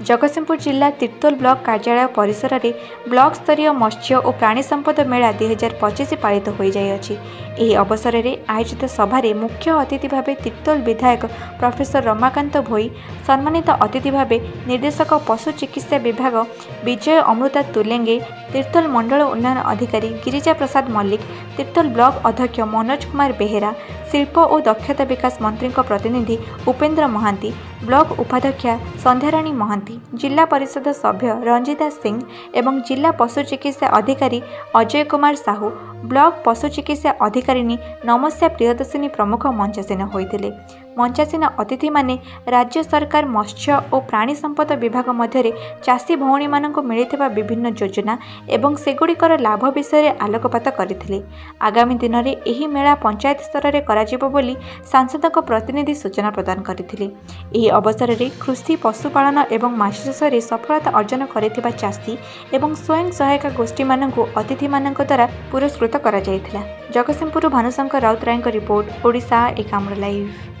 जगतसिंहपुर जिला तिर्तोल ब्लॉक कार्यालय परिसर में ब्लॉक स्तरीय मत्स्य और प्राणी संपद मेला 2025 पालित हो जाइए। यह अवसर में आयोजित सभारे मुख्य अतिथि भाव तिर्तोल विधायक प्रोफेसर रमाकांत भोई, सम्मानित अतिथि भाव निर्देशक पशु चिकित्सा विभाग विजय अमृता तुलेंगे, तिर्तोल मंडल उन्नयन अधिकारी गिरिजा प्रसाद मल्लिक, तिर्तोल ब्लॉक अध्यक्ष मनोज कुमार बेहेरा, शिल्प और दक्षता विकास मंत्री प्रतिनिधि उपेन्द्र महांती, ब्लॉक उपाध्यक्षा संध्याराणी महांती, जिला परिषद सभ्य रंजिता सिंह एवं जिला पशु चिकित्सा अधिकारी अजय कुमार साहू, ब्लॉक पशु चिकित्सा अधिकारिणी नमस्या प्रियदर्शिनी प्रमुख मंचासीन होते। मंचासीन अतिथि माने राज्य सरकार मत्स्य और प्राणी संपद विभाग मध्य चाषी भौणी मानक मिलिथिबा विभिन्न योजना एवं सेगुड़िकर लाभ विषय आलोकपात करथिले। आगामी दिन में यह मेला पंचायत स्तर में कराजिबो बोली सांसदक प्रतिनिधि सूचना प्रदान करथिले। यह अवसर में कृषि पशुपालन एवं माछ चाष में सफलता अर्जन करथिबा चाषी एवं स्वयं सहायक गोष्ठी मानकु अतिथि मानक द्वारा पुरस्कृत करा जायथिला। Jagatsinghpur Bhanushankar Routray report, Odisha Ekamra live.